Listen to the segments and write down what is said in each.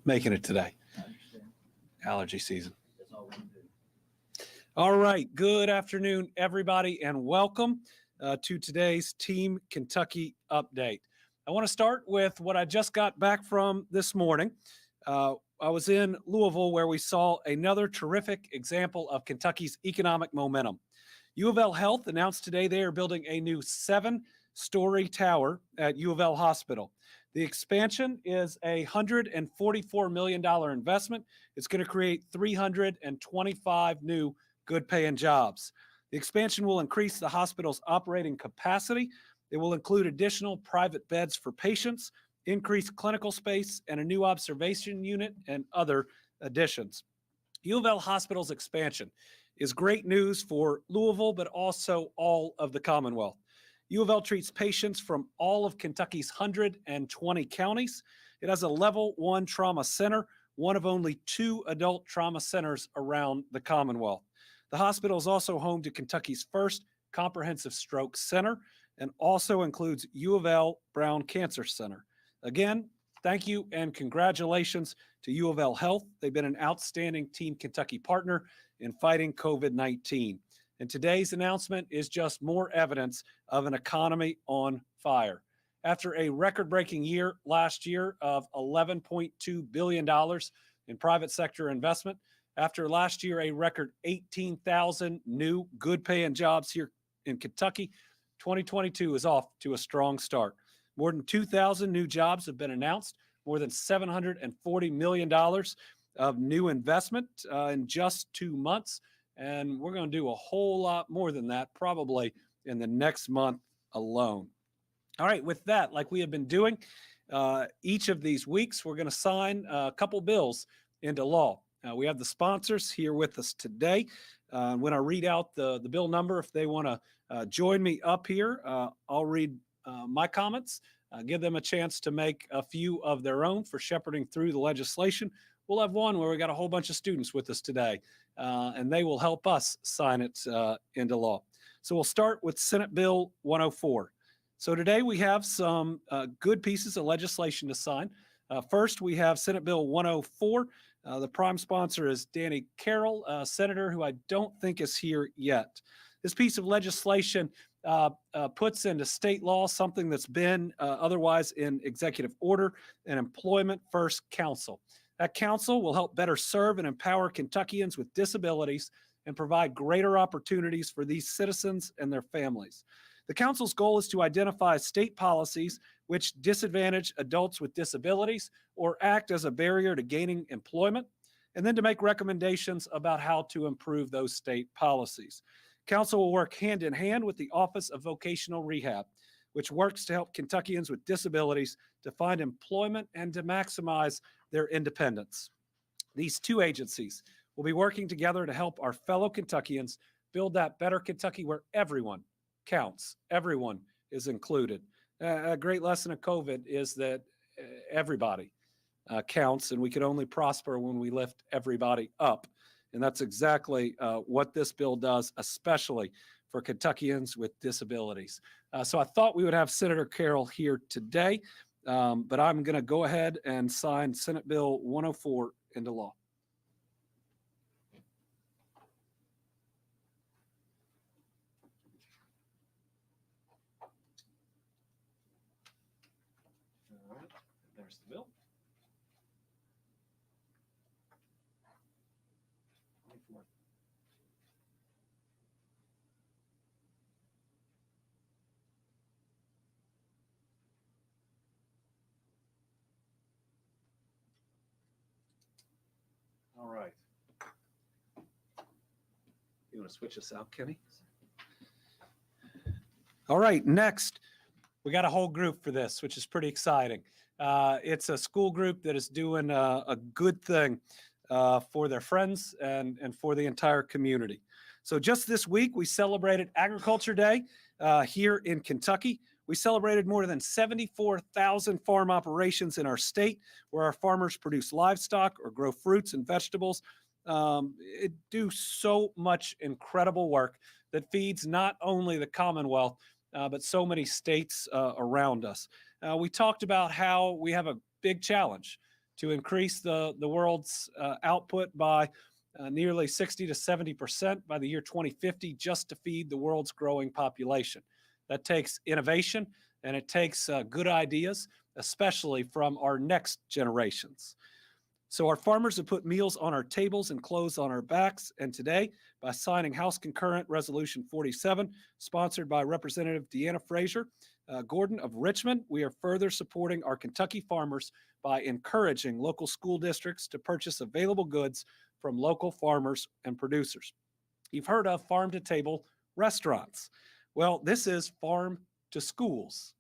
making it today. I understand. Allergy season. That's all we can do. All right. Good afternoon, everybody, and welcome to today's Team Kentucky update. I want to start with what I just got back from this morning. I was in Louisville, where we saw another terrific example of Kentucky's economic momentum. UofL Health announced today they are building a new 7-story tower at UofL Hospital. The expansion is a $144 million investment. It's going to create 325 new good-paying jobs. The expansion will increase the hospital's operating capacity. It will include additional private beds for patients, increased clinical space, and a new observation unit and other additions. UofL Hospital's expansion is great news for Louisville, but also all of the Commonwealth. UofL treats patients from all of Kentucky's 120 counties. It has a level 1 trauma center, one of only 2 adult trauma centers around the Commonwealth. The hospital is also home to Kentucky's first comprehensive stroke center and also includes UofL Brown Cancer Center. Again, thank you and congratulations to UofL Health. They've been an outstanding Team Kentucky partner in fighting COVID-19. And today's announcement is just more evidence of an economy on fire. After a record-breaking year last year of $11.2 billion in private sector investment, after last year a record 18,000 new good-paying jobs here in Kentucky, 2022 is off to a strong start. More than 2,000 new jobs have been announced, more than $740 million of new investment in just 2 months. And we're going to do a whole lot more than that, probably in the next month alone. All right, with that, like we have been doing each of these weeks, we're going to sign a couple bills into law. We have the sponsors here with us today. When I read out the bill number, if they want to join me up here, I'll read my comments, give them a chance to make a few of their own for shepherding through the legislation. We'll have one where we got a whole bunch of students with us today, and they will help us sign it into law. So we'll start with Senate Bill 104. So today we have some good pieces of legislation to sign. First, we have Senate Bill 104. The prime sponsor is Danny Carroll, a senator who I don't think is here yet. This piece of legislation puts into state law something that's been otherwise in executive order, an Employment First Council. That council will help better serve and empower Kentuckians with disabilities and provide greater opportunities for these citizens and their families. The council's goal is to identify state policies which disadvantage adults with disabilities or act as a barrier to gaining employment, and then to make recommendations about how to improve those state policies. Council will work hand in hand with the Office of Vocational Rehab, which works to help Kentuckians with disabilities to find employment and to maximize their independence. These two agencies will be working together to help our fellow Kentuckians build that better Kentucky where everyone counts, everyone is included. A great lesson of COVID is that everybody counts, and we can only prosper when we lift everybody up. And that's exactly what this bill does, especially for Kentuckians with disabilities. So I thought we would have Senator Carroll here today, but I'm going to go ahead and sign Senate Bill 104 into law. All right, there's the bill. All right. You want to switch us out, Kenny? All right, next, we got a whole group for this, which is pretty exciting. It's a school group that is doing a good thing for their friends and for the entire community. So just this week, we celebrated Agriculture Day here in Kentucky. We celebrated more than 74,000 farm operations in our state where our farmers produce livestock or grow fruits and vegetables. It do so much incredible work that feeds not only the Commonwealth, but so many states around us. We talked about how we have a big challenge to increase the world's output by nearly 60 to 70% by the year 2050 just to feed the world's growing population. That takes innovation and it takes good ideas, especially from our next generations. So our farmers have put meals on our tables and clothes on our backs. And today, by signing House Concurrent Resolution 47, sponsored by Representative Deanna Frazier Gordon of Richmond, we are further supporting our Kentucky farmers by encouraging local school districts to purchase available goods from local farmers and producers. You've heard of farm-to-table restaurants. Well, this is farm to schools.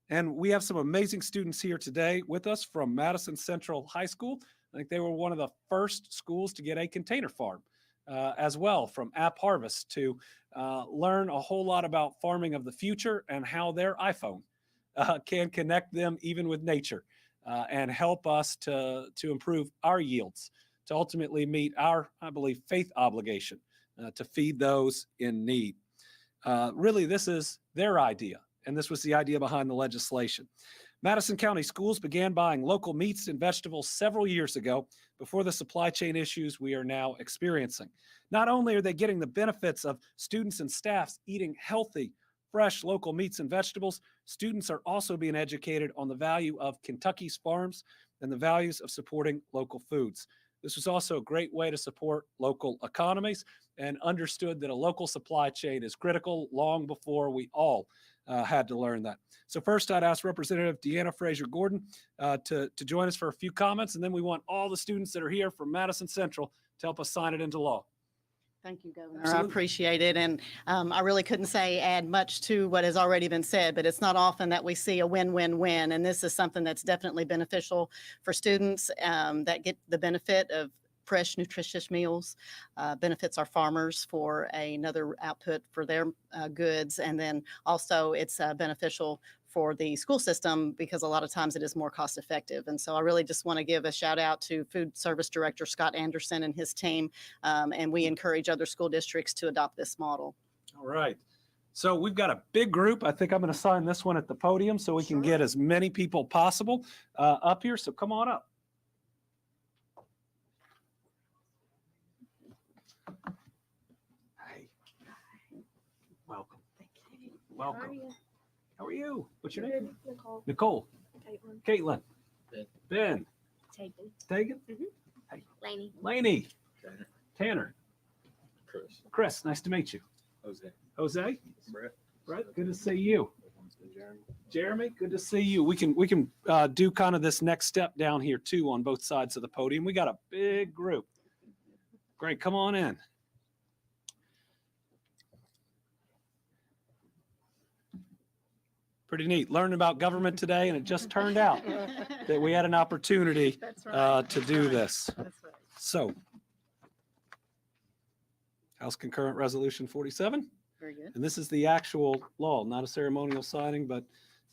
And we have some amazing students here today with us from Madison Central High School. I think they were one of the first schools to get a container farm as well, from App Harvest, to learn a whole lot about farming of the future and how their iPhone can connect them even with nature and help us to improve our yields, to ultimately meet our, I believe, faith obligation to feed those in need. Really, this is their idea, and this was the idea behind the legislation. Madison County Schools began buying local meats and vegetables several years ago before the supply chain issues we are now experiencing. Not only are they getting the benefits of students and staffs eating healthy, fresh local meats and vegetables, students are also being educated on the value of Kentucky's farms and the values of supporting local foods. This was also a great way to support local economies and understood that a local supply chain is critical long before we all had to learn that. So first, I'd ask Representative Deanna Frazier Gordon to join us for a few comments, and then we want all the students that are here from Madison Central to help us sign it into law. Thank you, Governor. Absolutely. I appreciate it. And I really couldn't add much to what has already been said, but it's not often that we see a win-win-win. And this is something that's definitely beneficial for students that get the benefit of fresh, nutritious meals, benefits our farmers for another output for their goods. And then also it's beneficial for the school system because a lot of times it is more cost effective. And so I really just want to give a shout out to Food Service Director Scott Anderson and his team. And we encourage other school districts to adopt this model. All right. So we've got a big group. I think I'm going to sign this one at the podium so we can get as many people possible up here. So come on up. Hey. Welcome. Thank you. Welcome. How are you? How are you? What's your name? Nicole. Nicole. Caitlin. Caitlin. Ben. Taken. Tegan. Laney. Laney. Tanner. Tanner. Chris. Chris, nice to meet you. Jose. Jose. Brett. Brett, good to see you. Jeremy. Jeremy, good to see you. We can do kind of this next step down here too on both sides of the podium. We got a big group. Great, come on in. Pretty neat. Learning about government today, and it just turned out that we had an opportunity That's right. to do this. That's right. So, House Concurrent Resolution 47. Very good. And this is the actual law, not a ceremonial signing, but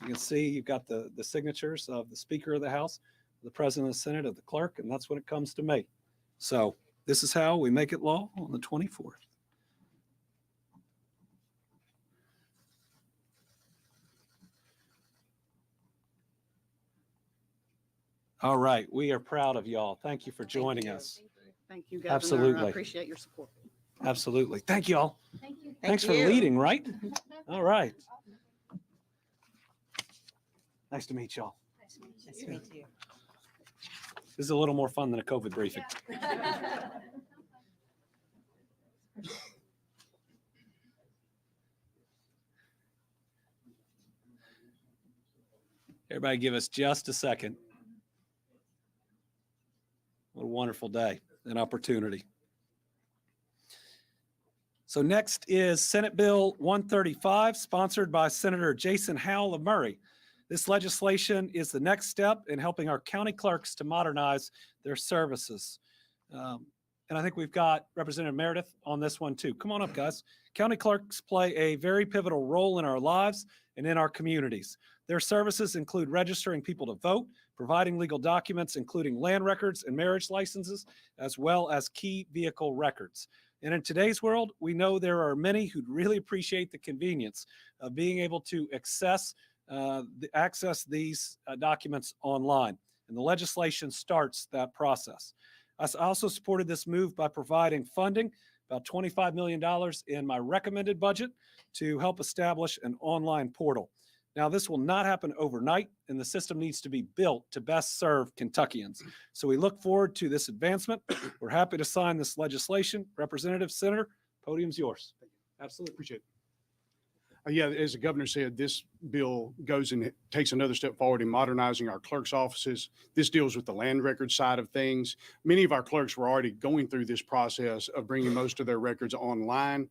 you can see you've got the signatures of the Speaker of the House, the President of the Senate, of the Clerk, and that's when it comes to me. So this is how we make it law on the 24th. All right, we are proud of y'all. Thank you for joining us. Thank you, Governor. Absolutely. I appreciate your support. Absolutely. Thank you all. Thank you. Thanks for leading, right? All right. Nice to meet y'all. Nice to meet you. This is a little more fun than a COVID briefing. Everybody give us just a second. What a wonderful day, an opportunity. So next is Senate Bill 135, sponsored by Senator Jason Howell of Murray. This legislation is the next step in helping our county clerks to modernize their services. And I think we've got Representative Meredith on this one too. Come on up, guys. County clerks play a very pivotal role in our lives and in our communities. Their services include registering people to vote, providing legal documents, including land records and marriage licenses, as well as key vehicle records. And in today's world, we know there are many who'd really appreciate the convenience of being able to access these documents online. and the legislation starts that process. I also supported this move by providing funding, about $25 million in my recommended budget, to help establish an online portal. Now, this will not happen overnight, and the system needs to be built to best serve Kentuckians. So we look forward to this advancement. We're happy to sign this legislation. Representative, Senator, podium's yours. Absolutely. Appreciate it. Yeah, as the governor said, this bill goes and takes another step forward in modernizing our clerk's offices. This deals with the land record side of things. Many of our clerks were already going through this process of bringing most of their records online.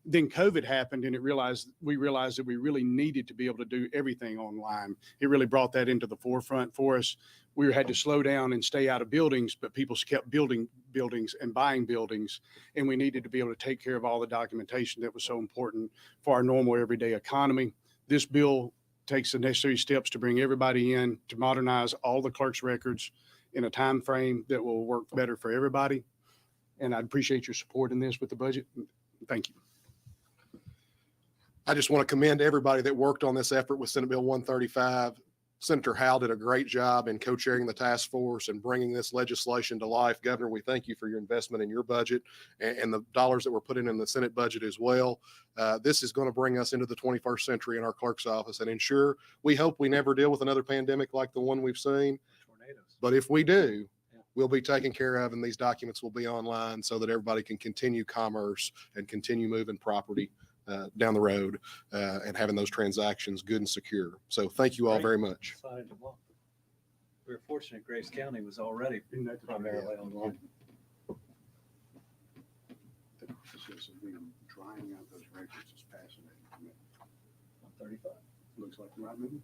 Then COVID happened, and we realized that we really needed to be able to do everything online. It really brought that into the forefront for us. We had to slow down and stay out of buildings, but people kept building buildings and buying buildings, and we needed to be able to take care of all the documentation that was so important for our normal everyday economy. This bill takes the necessary steps to bring everybody in, to modernize all the clerk's records in a time frame that will work better for everybody. And I'd appreciate your support in this with the budget. Thank you. I just want to commend everybody that worked on this effort with Senate Bill 135. Senator Howell did a great job in co-chairing the task force and bringing this legislation to life. Governor, we thank you for your investment in your budget and the dollars that were put in the Senate budget as well. This is going to bring us into the 21st century in our clerk's office and ensure, we hope we never deal with another pandemic like the one we've seen. Tornadoes. But if we do, we'll be taken care of, and these documents will be online so that everybody can continue commerce and continue moving property down the road and having those transactions good and secure. So thank you all very much. Signed into law. We were fortunate Graves County was already primarily online. The process of them drying out those records is fascinating to me. 135. Looks like the right movie.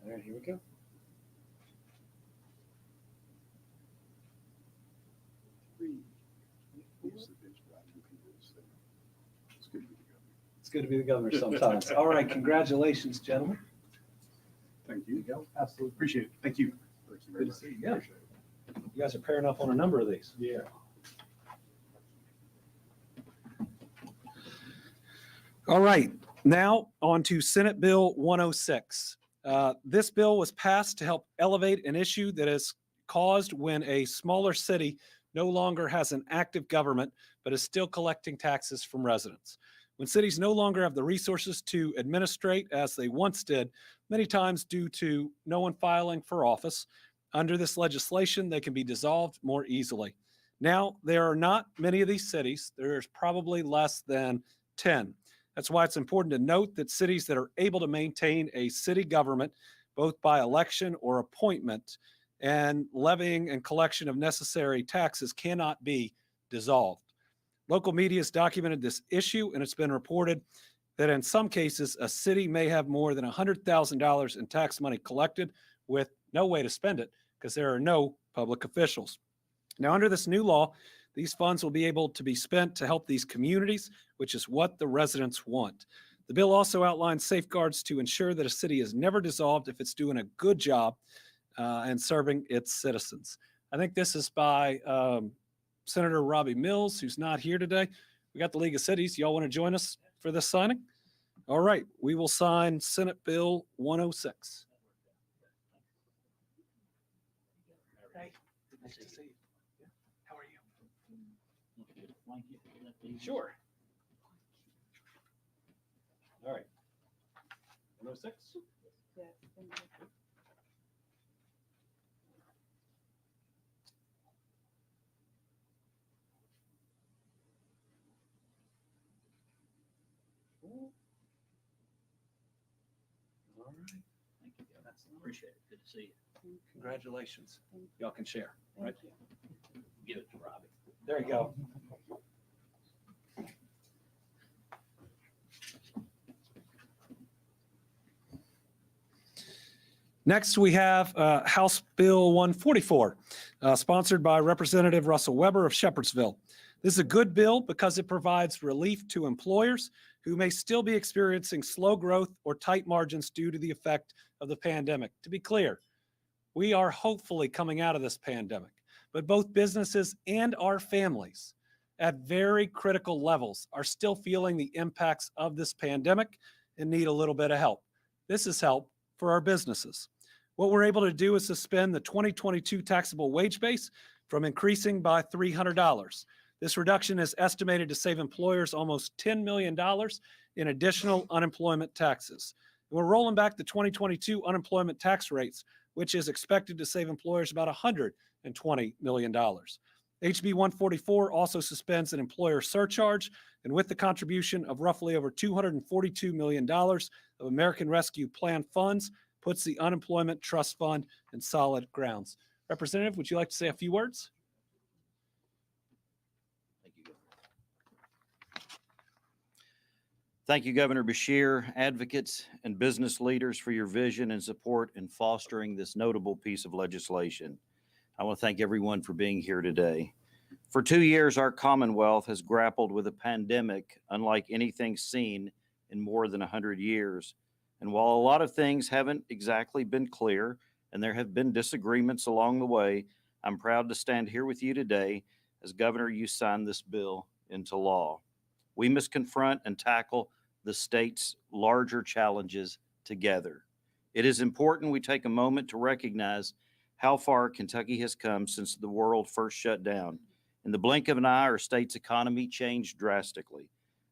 All right, here we go. It's good to be the governor sometimes. All right, congratulations, gentlemen. Thank There you you. go. Absolutely. Appreciate it. Thank you. Good to see you. Yeah. You guys are pairing up on a number of these. Yeah. All right, now on to Senate Bill 106. This bill was passed to help elevate an issue that is caused when a smaller city no longer has an active government, but is still collecting taxes from residents. When cities no longer have the resources to administrate as they once did, many times due to no one filing for office, under this legislation, they can be dissolved more easily. Now, there are not many of these cities. There's probably less than 10. That's why it's important to note that cities that are able to maintain a city government, both by election or appointment, and levying and collection of necessary taxes cannot be dissolved. Local media has documented this issue, and it's been reported that in some cases, a city may have more than $100,000 in tax money collected with no way to spend it because there are no public officials. Now, under this new law, these funds will be able to be spent to help these communities, which is what the residents want. The bill also outlines safeguards to ensure that a city is never dissolved if it's doing a good job and serving its citizens. I think this is by Senator Robbie Mills, who's not here today. We got the League of Cities. Y'all want to join us for this signing? All right, we will sign Senate Bill 106. Nice to see you. How are you? Sure. All right. 106? All right. Thank you. That's Appreciate it. Good to see you. Congratulations. Y'all can share, right? Give it to Robbie. There you go. Next, we have House Bill 144, sponsored by Representative Russell Weber of Shepherdsville. This is a good bill because it provides relief to employers who may still be experiencing slow growth or tight margins due to the effect of the pandemic. To be clear, we are hopefully coming out of this pandemic, but both businesses and our families at very critical levels are still feeling the impacts of this pandemic and need a little bit of help. This is help for our businesses. What we're able to do is suspend the 2022 taxable wage base from increasing by $300. This reduction is estimated to save employers almost $10 million in additional unemployment taxes. We're rolling back the 2022 unemployment tax rates, which is expected to save employers about $120 million. HB 144 also suspends an employer surcharge, and with the contribution of roughly over $242 million of American Rescue Plan funds, puts the Unemployment Trust Fund in solid grounds. Representative, would you like to say a few words? Thank you, Governor. Thank you, Governor Beshear, advocates, and business leaders for your vision and support in fostering this notable piece of legislation. I want to thank everyone for being here today. For 2 years, our Commonwealth has grappled with a pandemic unlike anything seen in more than 100 years. And while a lot of things haven't exactly been clear, and there have been disagreements along the way, I'm proud to stand here with you today as Governor, you signed this bill into law. We must confront and tackle the state's larger challenges together. It is important we take a moment to recognize how far Kentucky has come since the world first shut down. In the blink of an eye, our state's economy changed drastically.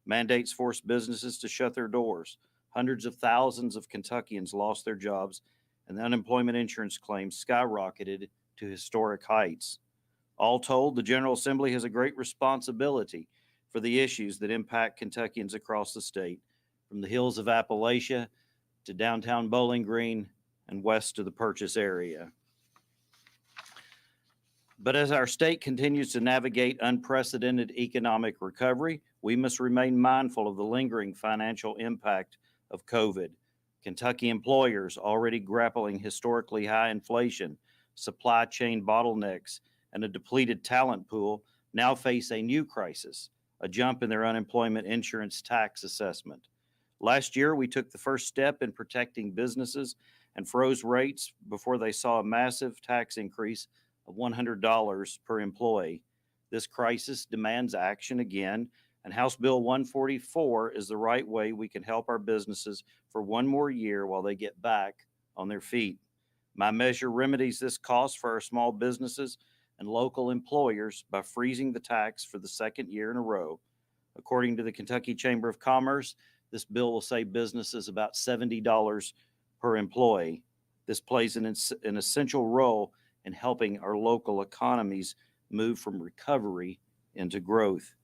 Mandates forced businesses to shut their doors. Hundreds of thousands of Kentuckians lost their jobs, and the unemployment insurance claims skyrocketed to historic heights. All told, the General Assembly has a great responsibility for the issues that impact Kentuckians across the state, from the hills of Appalachia to downtown Bowling Green and west to the Purchase area. But as our state continues to navigate unprecedented economic recovery, we must remain mindful of the lingering financial impact of COVID. Kentucky employers already grappling historically high inflation, supply chain bottlenecks, and a depleted talent pool now face a new crisis, a jump in their unemployment insurance tax assessment. Last year, we took the first step in protecting businesses and froze rates before they saw a massive tax increase of $100 per employee. This crisis demands action again, and House Bill 144 is the right way we can help our businesses for one more year while they get back on their feet. My measure remedies this cost for our small businesses and local employers by freezing the tax for the second year in a row. According to the Kentucky Chamber of Commerce, this bill will save businesses about $70 per employee. This plays an essential role in helping our local economies move from recovery into growth.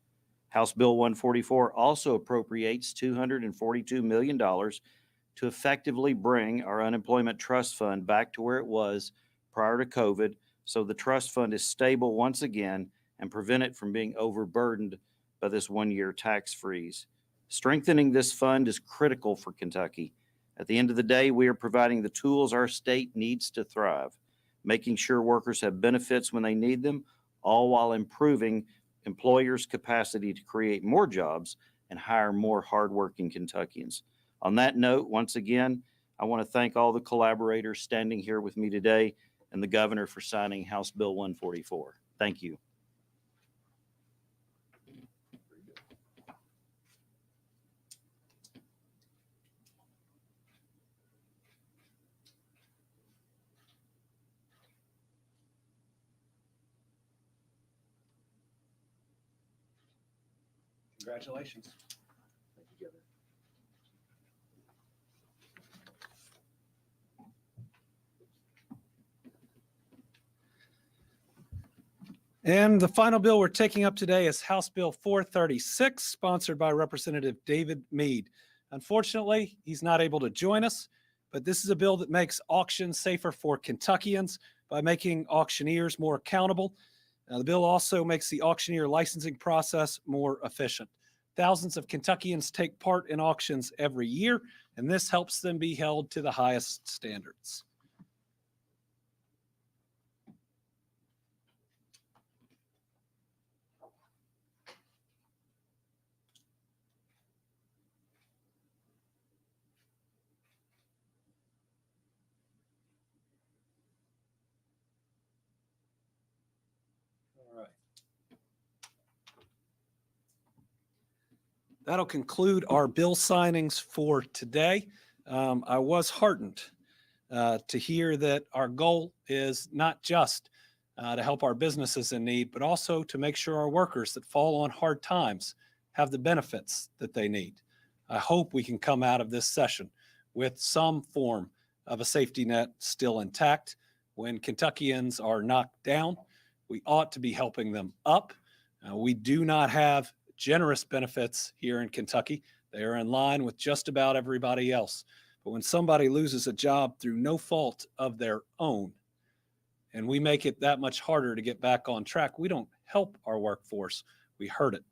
House Bill 144 also appropriates $242 million to effectively bring our unemployment trust fund back to where it was prior to COVID, so the trust fund is stable once again and prevent it from being overburdened by this one-year tax freeze. Strengthening this fund is critical for Kentucky. At the end of the day, we are providing the tools our state needs to thrive, making sure workers have benefits when they need them, all while improving employers' capacity to create more jobs and hire more hardworking Kentuckians. On that note, once again, I want to thank all the collaborators standing here with me today and the governor for signing House Bill 144. Thank you. Congratulations. Thank you, Governor. And the final bill we're taking up today is House Bill 436, sponsored by Representative David Mead. Unfortunately, he's not able to join us, but this is a bill that makes auctions safer for Kentuckians by making auctioneers more accountable. The bill also makes the auctioneer licensing process more efficient. Thousands of Kentuckians take part in auctions every year, and this helps them be held to the highest standards. All right. that'll conclude our bill signings for today. I was heartened to hear that our goal is not just to help our businesses in need, but also to make sure our workers that fall on hard times have the benefits that they need. I hope we can come out of this session with some form of a safety net still intact. When Kentuckians are knocked down, we ought to be helping them up. We do not have generous benefits here in Kentucky. They are in line with just about everybody else. But when somebody loses a job through no fault of their own, and we make it that much harder to get back on track, we don't help our workforce, we hurt it.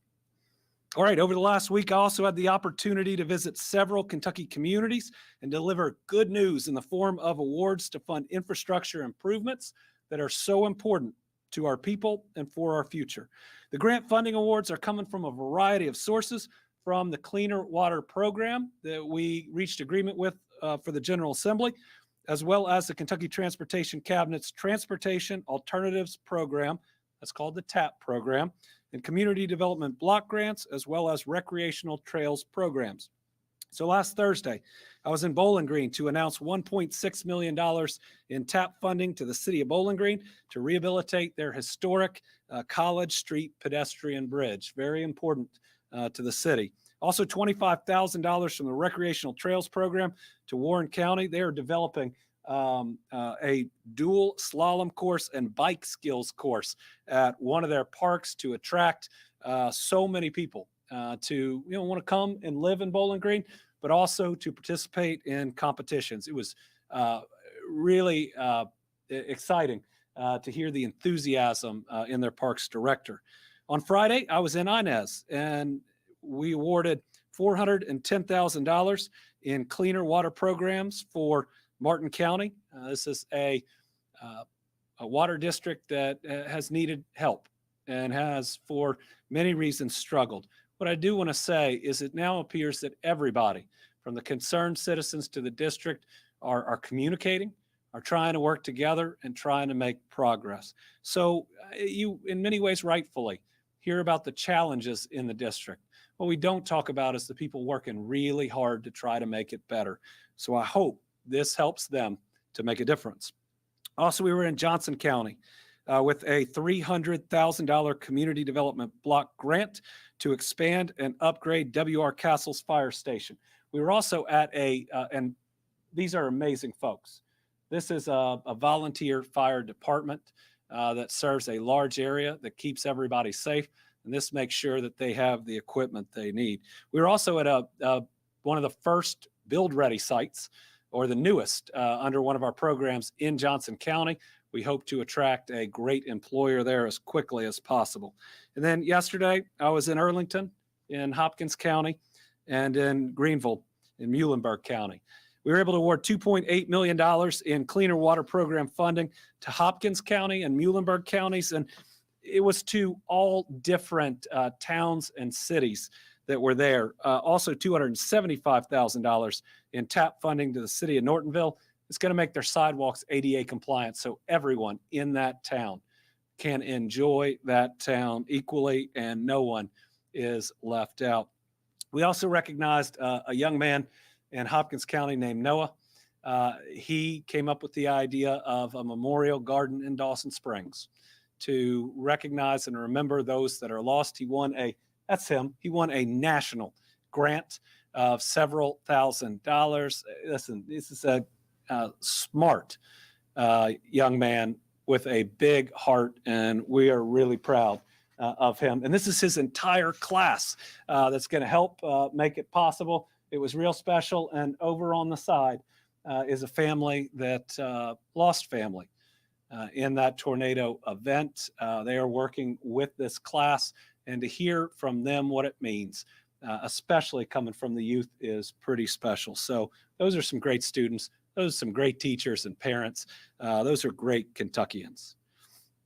All right, over the last week, I also had the opportunity to visit several Kentucky communities and deliver good news in the form of awards to fund infrastructure improvements that are so important to our people and for our future. The grant funding awards are coming from a variety of sources, from the Cleaner Water Program that we reached agreement with for the General Assembly, as well as the Kentucky Transportation Cabinet's Transportation Alternatives Program, that's called the TAP program, and community development block grants, as well as recreational trails programs. So last Thursday, I was in Bowling Green to announce $1.6 million in TAP funding to the city of Bowling Green to rehabilitate their historic College Street pedestrian bridge. Very important to the city. Also $25,000 from the recreational trails program to Warren County. They are developing a dual slalom course and bike skills course at one of their parks to attract so many people to want to come and live in Bowling Green, but also to participate in competitions. It was really exciting to hear the enthusiasm in their parks director. On Friday, I was in Inez, and we awarded $410,000 in cleaner water programs for Martin County. This is a water district that has needed help and has, for many reasons, struggled. What I do want to say is it now appears that everybody, from the concerned citizens to the district, are communicating, are trying to work together and trying to make progress. So you, in many ways, rightfully hear about the challenges in the district. What we don't talk about is the people working really hard to try to make it better. So I hope this helps them to make a difference. Also, we were in Johnson County with a $300,000 community development block grant to expand and upgrade W.R. Castle's fire station. We were also at and these are amazing folks. This is a volunteer fire department that serves a large area that keeps everybody safe, and this makes sure that they have the equipment they need. We were also at one of the first build-ready sites, or the newest under one of our programs in Johnson County. We hope to attract a great employer there as quickly as possible. And then yesterday, I was in Arlington, in Hopkins County, and in Greenville, in Muhlenberg County. We were able to award $2.8 million in cleaner water program funding to Hopkins County and Muhlenberg counties, and it was to all different towns and cities that were there. Also $275,000 in TAP funding to the city of Nortonville. It's going to make their sidewalks ADA compliant so everyone in that town can enjoy that town equally and no one is left out. We also recognized a young man in Hopkins County named Noah. He came up with the idea of a memorial garden in Dawson Springs to recognize and remember those that are lost. He won he won a national grant of several $1,000s. Listen, this is a smart young man with a big heart, and we are really proud of him. And this is his entire class that's going to help make it possible. It was real special. And over on the side is a family that lost family in that tornado event. They are working with this class, and to hear from them what it means, especially coming from the youth, is pretty special. So those are some great students. Those are some great teachers and parents. Those are great Kentuckians.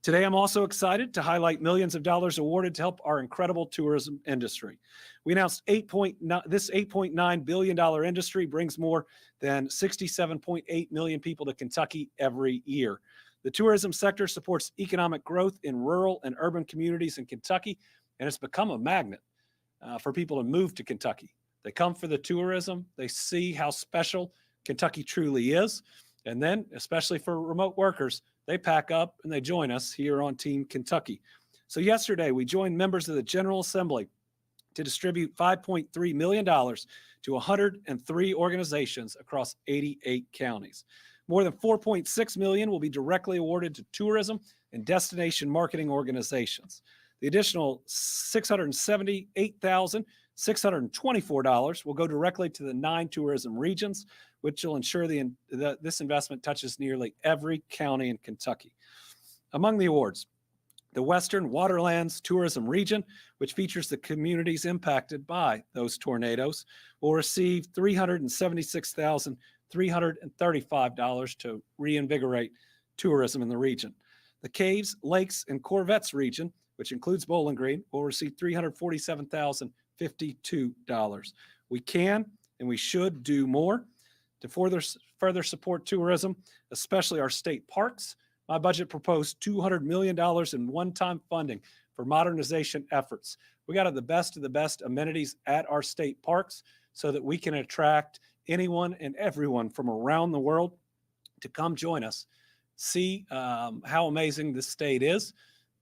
Today, I'm also excited to highlight millions of dollars awarded to help our incredible tourism industry. We announced this $8.9 billion industry brings more than 67.8 million people to Kentucky every year. The tourism sector supports economic growth in rural and urban communities in Kentucky, and it's become a magnet for people to move to Kentucky. They come for the tourism. They see how special Kentucky truly is. And then, especially for remote workers, they pack up and they join us here on Team Kentucky. So yesterday, we joined members of the General Assembly to distribute $5.3 million to 103 organizations across 88 counties. More than $4.6 million will be directly awarded to tourism and destination marketing organizations. The additional $678,624 will go directly to the 9 tourism regions, which will ensure this investment touches nearly every county in Kentucky. Among the awards, the Western Waterlands Tourism Region, which features the communities impacted by those tornadoes, will receive $376,335 to reinvigorate tourism in the region. The Caves, Lakes, and Corvettes region, which includes Bowling Green, will receive $347,052. We can and we should do more to further support tourism, especially our state parks. My budget proposed $200 million in one-time funding for modernization efforts. We got the best of the best amenities at our state parks so that we can attract anyone and everyone from around the world to come join us, see how amazing this state is,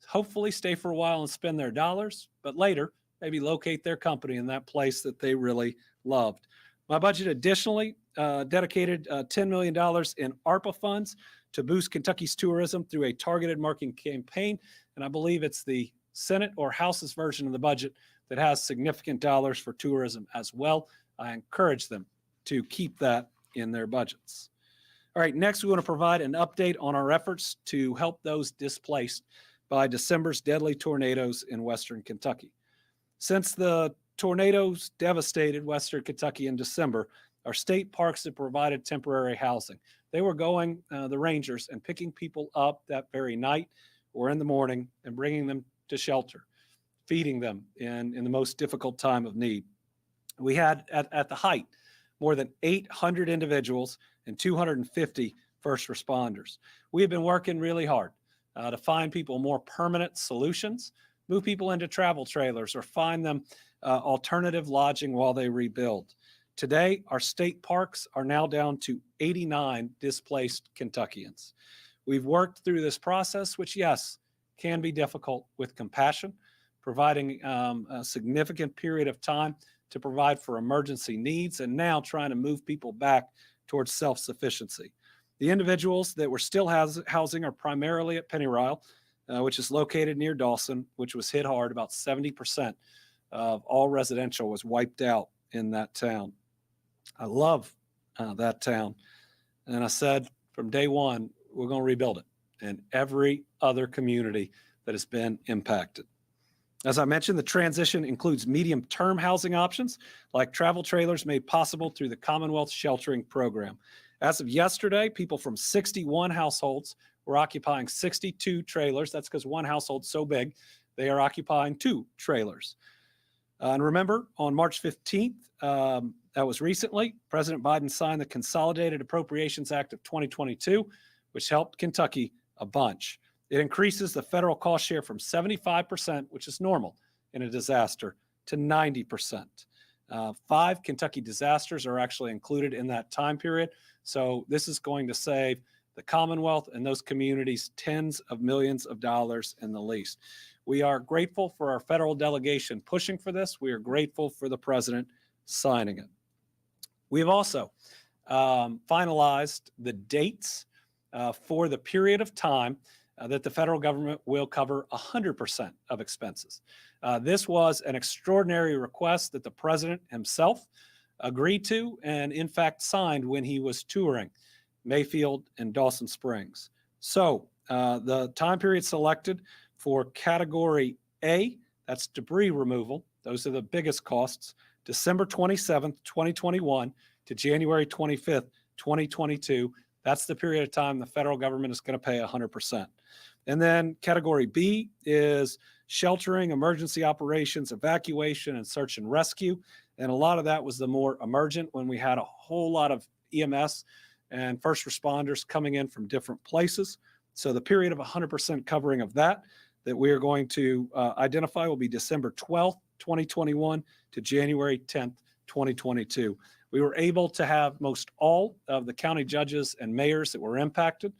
hopefully stay for a while and spend their dollars, but later maybe locate their company in that place that they really loved. My budget additionally dedicated $10 million in ARPA funds to boost Kentucky's tourism through a targeted marketing campaign. And I believe it's the Senate or House's version of the budget that has significant dollars for tourism as well. I encourage them to keep that in their budgets. All right, next we want to provide an update on our efforts to help those displaced by December's deadly tornadoes in Western Kentucky. Since the tornadoes devastated Western Kentucky in December, our state parks have provided temporary housing. They were going, the rangers, and picking people up that very night or in the morning and bringing them to shelter, feeding them in the most difficult time of need. We had, at the height, more than 800 individuals and 250 first responders. We have been working really hard to find people more permanent solutions, move people into travel trailers, or find them alternative lodging while they rebuild. Today, our state parks are now down to 89 displaced Kentuckians. We've worked through this process, which, yes, can be difficult, with compassion, providing a significant period of time to provide for emergency needs, and now trying to move people back towards self-sufficiency. The individuals that we're still housing are primarily at Pennyrile, which is located near Dawson, which was hit hard. About 70% of all residential was wiped out in that town. I love that town. And I said from day one, we're going to rebuild it, and every other community that has been impacted. As I mentioned, the transition includes medium-term housing options like travel trailers made possible through the Commonwealth Sheltering Program. As of yesterday, people from 61 households were occupying 62 trailers. That's because one household's so big, they are occupying 2 trailers. And remember, on March 15th, that was recently, President Biden signed the Consolidated Appropriations Act of 2022, which helped Kentucky a bunch. It increases the federal cost share from 75%, which is normal in a disaster, to 90%. 5 Kentucky disasters are actually included in that time period. So this is going to save the Commonwealth and those communities tens of millions of dollars in the least. We are grateful for our federal delegation pushing for this. We are grateful for the president signing it. We have also finalized the dates for the period of time that the federal government will cover 100% of expenses. This was an extraordinary request that the president himself agreed to and in fact signed when he was touring Mayfield and Dawson Springs. So the time period selected for category A, that's debris removal. Those are the biggest costs. December 27th, 2021 to January 25th, 2022. That's the period of time the federal government is going to pay 100%. And then category B is sheltering, emergency operations, evacuation, and search and rescue. And a lot of that was the more emergent when we had a whole lot of EMS and first responders coming in from different places. So the period of 100% covering of that we are going to identify will be December 12th 2021 to January 10th, 2022. We were able to have most all of the county judges and mayors that were impacted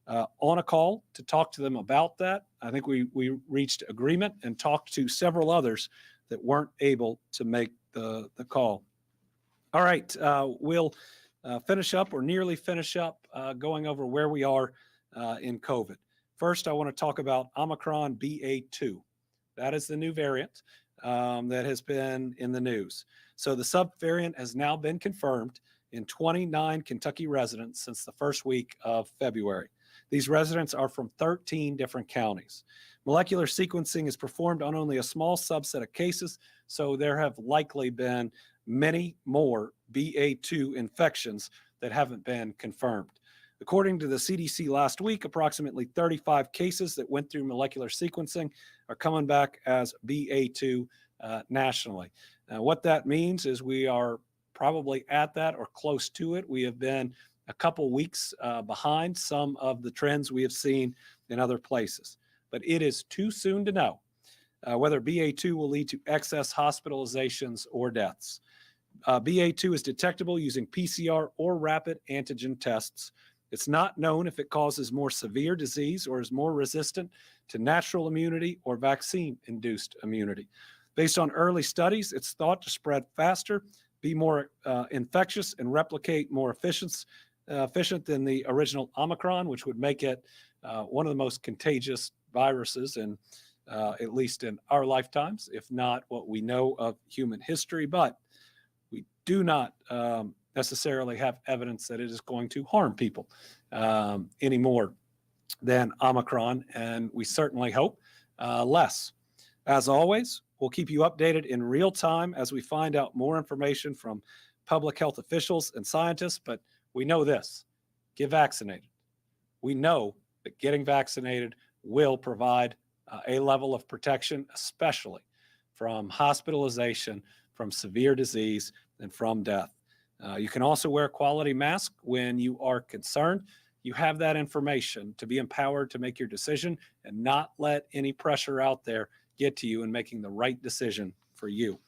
on a call to talk to them about that. I think we reached agreement and talked to several others that weren't able to make the call. All right, we'll finish up or nearly finish up going over where we are in COVID. First, I want to talk about Omicron BA.2. That is the new variant that has been in the news. So the subvariant has now been confirmed in 29 Kentucky residents since the first week of February. These residents are from 13 different counties. Molecular sequencing is performed on only a small subset of cases, so there have likely been many more BA.2 infections that haven't been confirmed. According to the CDC last week, approximately 35 cases that went through molecular sequencing are coming back as BA.2 nationally. Now, what that means is we are probably at that or close to it. We have been a couple weeks behind some of the trends we have seen in other places. But it is too soon to know whether BA.2 will lead to excess hospitalizations or deaths. BA.2 is detectable using PCR or rapid antigen tests. It's not known if it causes more severe disease or is more resistant to natural immunity or vaccine-induced immunity. Based on early studies, it's thought to spread faster, be more infectious, and replicate more efficient than the original Omicron, which would make it one of the most contagious viruses in at least in our lifetimes, if not what we know of human history. But we do not necessarily have evidence that it is going to harm people any more than Omicron, and we certainly hope less. As always, we'll keep you updated in real time as we find out more information from public health officials and scientists, but we know this: get vaccinated. We know that getting vaccinated will provide a level of protection, especially from hospitalization, from severe disease, and from death. You can also wear a quality mask when you are concerned. You have that information to be empowered to make your decision and not let any pressure out there get to you in making the right decision for you.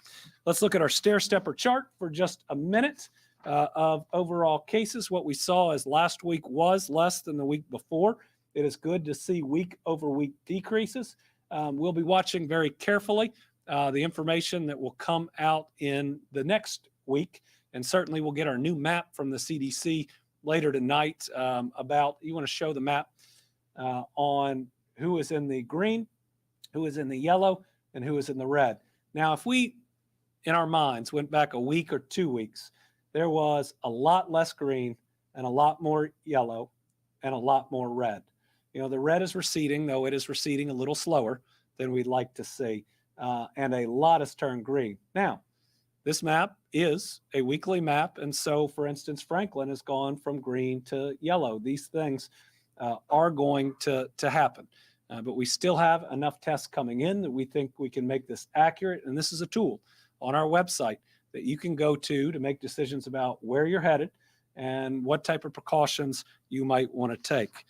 Let's look at our stair-stepper chart for just a minute of overall cases. What we saw is last week was less than the week before. It is good to see week-over-week decreases. We'll be watching very carefully the information that will come out in the next week, and certainly we'll get our new map from the CDC later tonight about, you want to show the map on who is in the green, who is in the yellow, and who is in the red. Now, if we, in our minds, went back a week or 2 weeks, there was a lot less green and a lot more yellow and a lot more red. You know, the red is receding, though it is receding a little slower than we'd like to see, and a lot has turned green. Now, this map is a weekly map, and so, for instance, Franklin has gone from green to yellow. These things are going to happen, but we still have enough tests coming in that we think we can make this accurate, and this is a tool on our website that you can go to make decisions about where you're headed and what type of precautions you might want to take.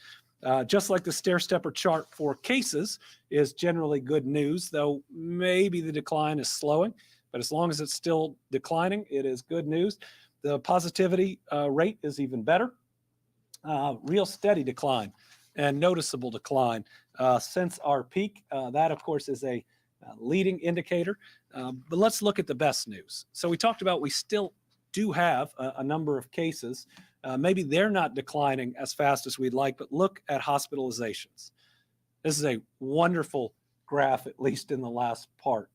Just like the stair-stepper chart for cases is generally good news, though maybe the decline is slowing, but as long as it's still declining, it is good news. The positivity rate is even better. Real steady decline and noticeable decline since our peak. That, of course, is a leading indicator. But let's look at the best news. So we talked about we still do have a number of cases. Maybe they're not declining as fast as we'd like, but look at hospitalizations. This is a wonderful graph, at least in the last part.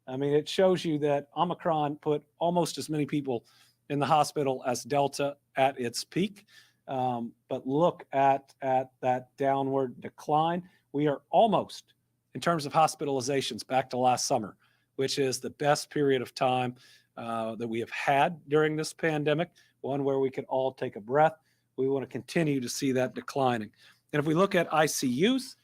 I mean, it shows you that Omicron put almost as many people in the hospital as Delta at its peak. But look at that downward decline. We are almost, in terms of hospitalizations, back to last summer, which is the best period of time that we have had during this pandemic, one where we could all take a breath. We want to continue to see that declining. And if we look at ICUs,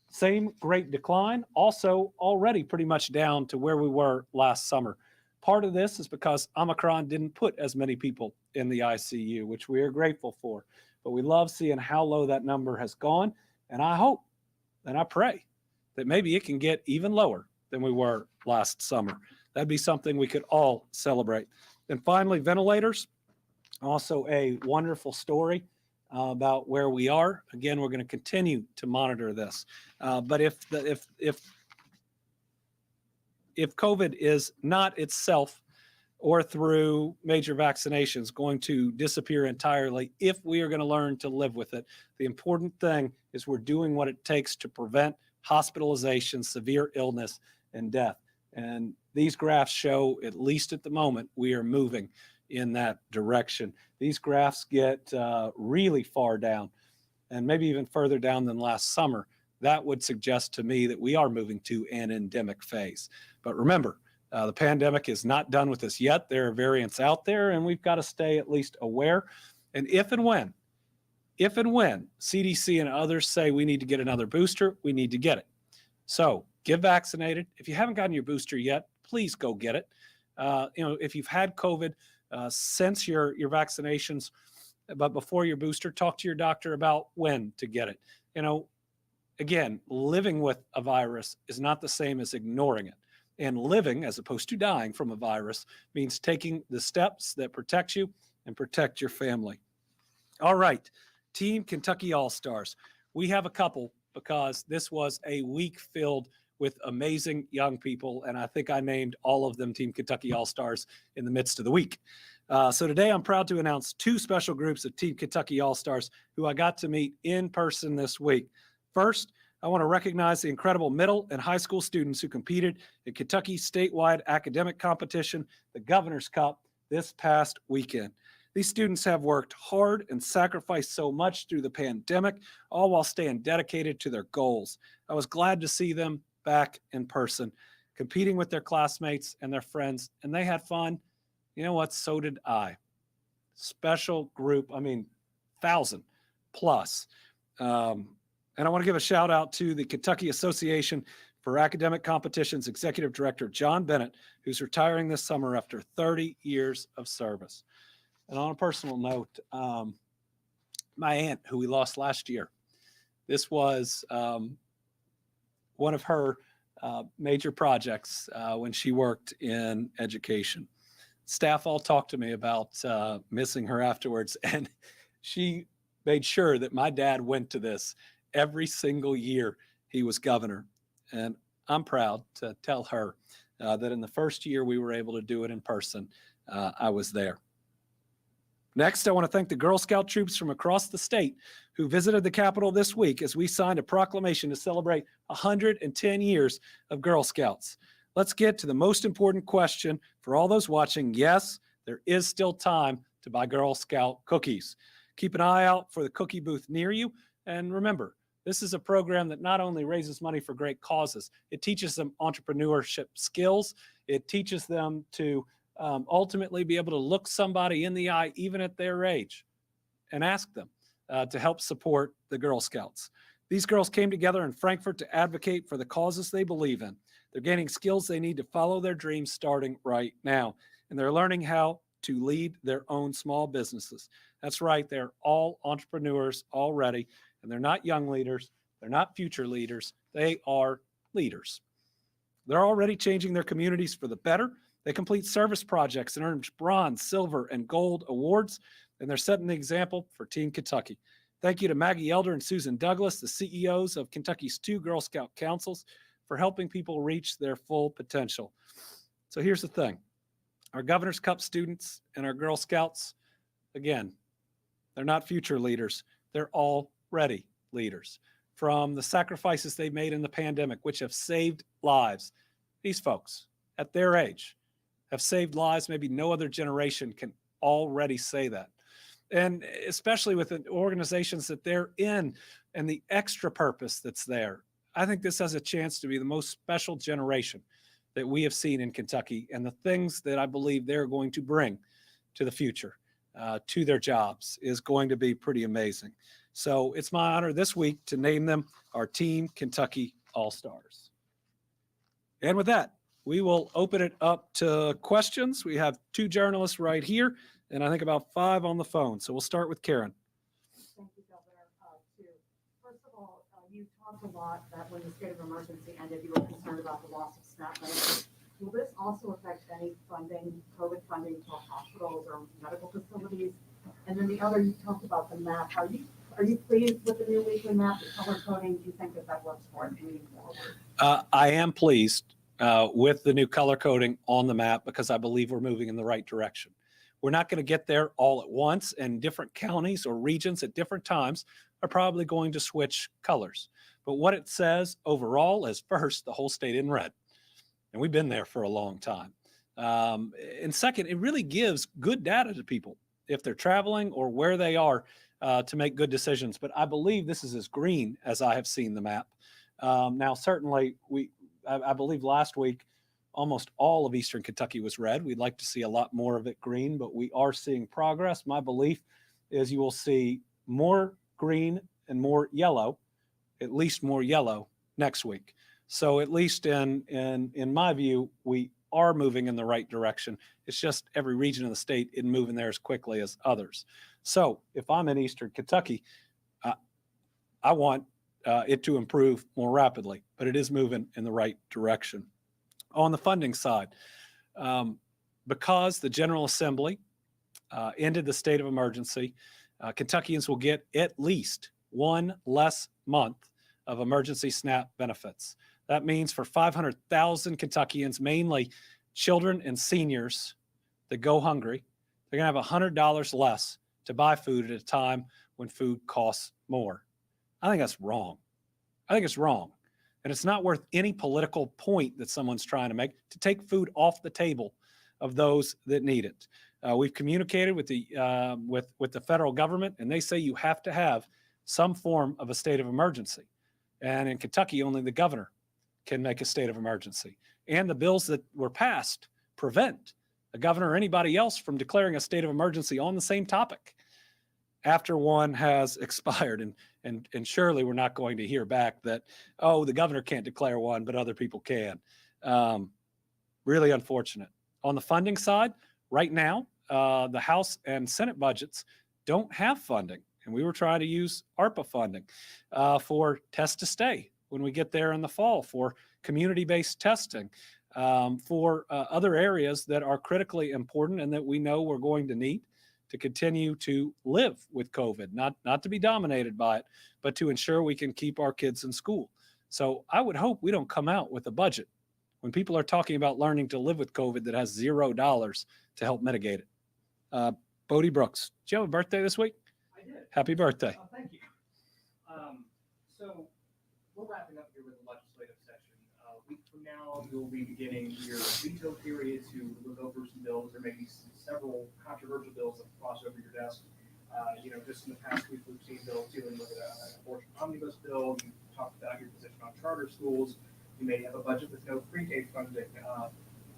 same great decline, also already pretty much down to where we were last summer. Part of this is because Omicron didn't put as many people in the ICU, which we are grateful for. But we love seeing how low that number has gone. And I hope and I pray that maybe it can get even lower than we were last summer. That'd be something we could all celebrate. And finally, ventilators, also a wonderful story about where we are. Again, we're going to continue to monitor this. But if COVID is not itself or through major vaccinations going to disappear entirely, if we are going to learn to live with it, the important thing is we're doing what it takes to prevent hospitalization, severe illness, and death. And these graphs show, at least at the moment, we are moving in that direction. These graphs get really far down and maybe even further down than last summer. That would suggest to me that we are moving to an endemic phase. But remember, the pandemic is not done with us yet. There are variants out there, and we've got to stay at least aware. And if and when CDC and others say we need to get another booster, we need to get it. So get vaccinated. If you haven't gotten your booster yet, please go get it. If you've had COVID since your vaccinations, but before your booster, talk to your doctor about when to get it. Again, living with a virus is not the same as ignoring it. And living, as opposed to dying from a virus, means taking the steps that protect you and protect your family. All right, Team Kentucky All-Stars. We have a couple because this was a week filled with amazing young people, and I think I named all of them Team Kentucky All-Stars in the midst of the week. So today I'm proud to announce two special groups of Team Kentucky All-Stars who I got to meet in person this week. First, I want to recognize the incredible middle and high school students who competed in Kentucky's statewide academic competition, the Governor's Cup, this past weekend. These students have worked hard and sacrificed so much through the pandemic, all while staying dedicated to their goals. I was glad to see them back in person, competing with their classmates and their friends, and they had fun. You know what? So did I. Special group, 1,000 plus. And I want to give a shout out to the Kentucky Association for Academic Competitions Executive Director, John Bennett, who's retiring this summer after 30 years of service. And on a personal note, my aunt, who we lost last year, this was one of her major projects when she worked in education. Staff all talked to me about missing her afterwards, and she made sure that my dad went to this every single year he was governor. And I'm proud to tell her that in the first year we were able to do it in person, I was there. Next, I want to thank the Girl Scout troops from across the state who visited the Capitol this week as we signed a proclamation to celebrate 110 years of Girl Scouts. Let's get to the most important question for all those watching. Yes, there is still time to buy Girl Scout cookies. Keep an eye out for the cookie booth near you. And remember, this is a program that not only raises money for great causes, it teaches them entrepreneurship skills. It teaches them to ultimately be able to look somebody in the eye, even at their age, and ask them to help support the Girl Scouts. These girls came together in Frankfort to advocate for the causes they believe in. They're gaining skills they need to follow their dreams starting right now. And they're learning how to lead their own small businesses. That's right, they're all entrepreneurs already. And they're not young leaders. They're not future leaders. They are leaders. They're already changing their communities for the better. They complete service projects and earn bronze, silver, and gold awards. And they're setting the example for Team Kentucky. Thank you to Maggie Elder and Susan Douglas, the CEOs of Kentucky's 2 Girl Scout councils, for helping people reach their full potential. So here's the thing. Our Governor's Cup students and our Girl Scouts, again, they're not future leaders. They're already leaders. From the sacrifices they made in the pandemic, which have saved lives, these folks at their age have saved lives maybe no other generation can already say that. And especially with the organizations that they're in and the extra purpose that's there, I think this has a chance to be the most special generation that we have seen in Kentucky, and the things that I believe they're going to bring to the future, to their jobs, is going to be pretty amazing. So it's my honor this week to name them our Team Kentucky All-Stars. And with that, we will open it up to questions. We have 2 journalists right here, and I think about 5 on the phone. So we'll start with Karen. Thank you, Governor. 2 First of all, you talked a lot that when the state of emergency ended, you were concerned about the loss of SNAP benefits. Will this also affect any funding, COVID funding to hospitals or medical facilities? And then the other, you talked about the map. Are you pleased with the new weekly map, the color coding? Do you think that works for it moving forward? I am pleased with the new color coding on the map because I believe we're moving in the right direction. We're not going to get there all at once, and different counties or regions at different times are probably going to switch colors. But what it says overall is, first, the whole state in red. And we've been there for a long time. And second, it really gives good data to people if they're traveling or where they are to make good decisions. But I believe this is as green as I have seen the map. Now, certainly, I believe last week, almost all of Eastern Kentucky was red. We'd like to see a lot more of it green, but we are seeing progress. My belief is you will see more green and more yellow, at least more yellow next week. So at least in my view, we are moving in the right direction. It's just every region of the state isn't moving there as quickly as others. So if I'm in Eastern Kentucky, I want it to improve more rapidly, but it is moving in the right direction. On the funding side, because the General Assembly ended the state of emergency, Kentuckians will get at least one less month of emergency SNAP benefits. That means for 500,000 Kentuckians, mainly children and seniors that go hungry, they're going to have $100 less to buy food at a time when food costs more. I think that's wrong. I think it's wrong. And it's not worth any political point that someone's trying to make to take food off the table of those that need it. We've communicated with the federal government, and they say you have to have some form of a state of emergency. And in Kentucky, only the governor can make a state of emergency. And the bills that were passed prevent the governor or anybody else from declaring a state of emergency on the same topic after one has expired. And surely we're not going to hear back that, oh, the governor can't declare one, but other people can. Really unfortunate. On the funding side, right now, the House and Senate budgets don't have funding. And we were trying to use ARPA funding for test to stay when we get there in the fall, for community-based testing, for other areas that are critically important and that we know we're going to need to continue to live with COVID, not to be dominated by it, but to ensure we can keep our kids in school. So I would hope we don't come out with a budget when people are talking about learning to live with COVID that has $0 to help mitigate it. Bodie Brooks, did you have a birthday this week? I did. Happy birthday. Thank you. So we're wrapping up here with the legislative session. A week from now, you'll be beginning your veto period to look over some bills. There may be several controversial bills that cross over your desk. Just in the past week, we've seen bills dealing with an abortion omnibus bill. You talked about your position on charter schools. You may have a budget with no pre-K funding,